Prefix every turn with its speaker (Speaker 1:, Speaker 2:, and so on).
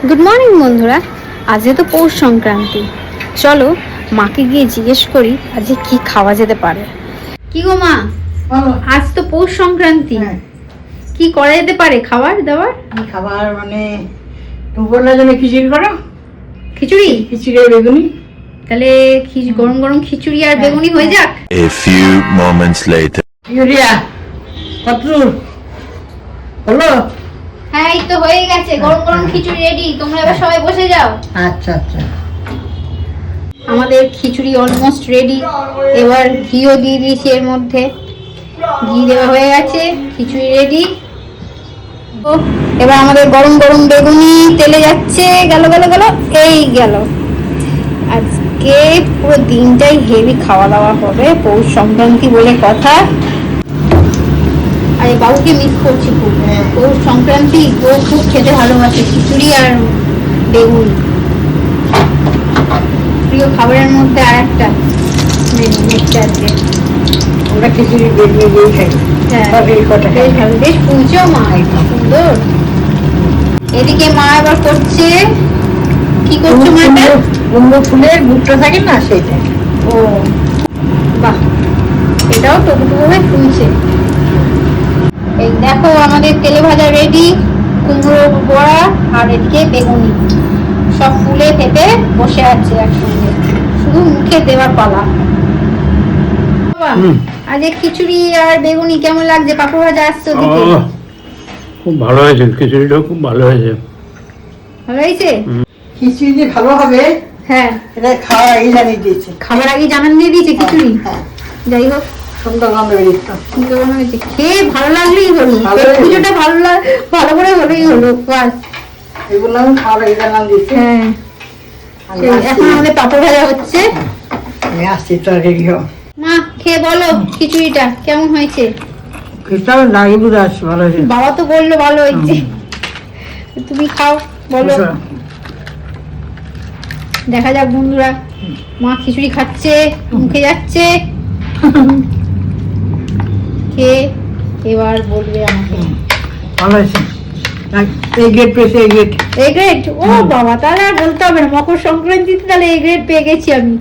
Speaker 1: Good morning বন্ধুরা, আজকে তো পৌষ সংক্রান্তি। চলো মাকে গিয়ে জিজ্ঞেস করি আজকে কি খাওয়া যেতে পারে। কি গো মা, আজ তো পৌষ সংক্রান্তি, কি করা যেতে পারে খাবার দাবার?
Speaker 2: খাবার মানে দুপুরের জন্য খিচুড়ি করো।
Speaker 1: খিচুড়ি?
Speaker 2: খিচুড়ি আর বেগুনি।
Speaker 1: তাহলে গরম গরম খিচুড়ি আর বেগুনি হয়ে যাক।
Speaker 3: A few moments later.
Speaker 2: Urea কত হলো?
Speaker 1: হ্যাঁ, এই তো হয়ে গেছে, গরম গরম খিচুড়ি রেডি। তোমরা এবার সবাই বসে যাও।
Speaker 2: আচ্ছা আচ্ছা,
Speaker 1: আমাদের খিচুড়ি অলমোস্ট রেডি। এবার ঘিও দিয়ে দিয়েছি, এর মধ্যে ঘি দেওয়া হয়ে গেছে, খিচুড়ি রেডি। এবার আমাদের গরম গরম বেগুনি তেলে যাচ্ছে। গেল গেল গেল, এই গেল। আজকে পুরো দিনটাই হেভি খাওয়া দাওয়া হবে, পৌষ সংক্রান্তি বলে কথা। আরে বাবুকে মিস করছি খুব। পৌষ সংক্রান্তি ও খুব খেতে ভালোবাসে খিচুড়ি আর বেগুনি। প্রিয় খাবারের মধ্যে আর একটা মেনু হচ্ছে আজকে।
Speaker 2: আমরা খিচুড়ি বেগুনি দিয়ে খাই।
Speaker 1: হ্যাঁ,
Speaker 2: বেশ ভালো,
Speaker 1: বেশ পুজো মা, সুন্দর। এদিকে মা এবার করছে, কি করছো মা?
Speaker 2: কুমড়ো ফুলের মুখটা থাকে না, সেইটা।
Speaker 1: ও বাহ, এটাও টুকটুকু হয়ে ফুলছে। এই দেখো আমাদের তেলে ভাজা রেডি, কুমড়ো বড়া আর এদিকে বেগুনি সব ফুলে ফেপে বসে আছে একসঙ্গে, শুধু মুখে দেওয়ার পালা। আজ খিচুড়ি আর বেগুনি কেমন লাগছে? পাপড় ভাজা আসছে ওদিকে।
Speaker 4: খুব ভালো হয়েছে, খিচুড়িটাও খুব ভালো হয়েছে।
Speaker 1: ভালো হয়েছে?
Speaker 2: খিচুড়ি যে ভালো হবে
Speaker 1: হ্যাঁ,
Speaker 2: এটা খাওয়ার আগে জানিয়ে দিয়েছে।
Speaker 1: খাবার আগে জানান দিয়ে দিয়েছে খিচুড়ি।
Speaker 2: হ্যাঁ,
Speaker 1: যাই হোক,
Speaker 2: সুন্দর গন্ধ বেরিয়েছে।
Speaker 1: সুন্দর হয়েছে, খেয়ে ভালো লাগলেই হলো।
Speaker 2: ভালো
Speaker 1: পেট
Speaker 2: হয়েছে।
Speaker 1: পুজোটা ভালো করে হলেই হলো, বাস।
Speaker 2: এগুলো আমি খাওয়ার আগে জানান দিয়েছি।
Speaker 1: হ্যাঁ,
Speaker 2: আমি
Speaker 1: সেই,
Speaker 2: আসছি।
Speaker 1: এখন আমাদের পাপড় ভাজা হচ্ছে।
Speaker 2: আমি আসছি, তো রেডি হো।
Speaker 1: মা খেয়ে বলো খিচুড়িটা কেমন হয়েছে।
Speaker 2: খিচুড়ি লাগিয়ে বুঝে আসছি, ভালো হয়েছে।
Speaker 1: বাবা তো বললো ভালো হয়েছে, তুমি খাও বলো। দেখা যাক বন্ধুরা, মা খিচুড়ি খাচ্ছে, মুখে যাচ্ছে। খেয়ে এবার বলবে আমাকে।
Speaker 2: ভালো হয়েছে। এই গ্রেড পেয়েছে, এই গ্রেড।
Speaker 1: A grade? ও বাবা, তাহলে আর বলতে হবে না, মকর সংক্রান্তিতে তাহলে এ গ্রেড পেয়ে গেছি আমি।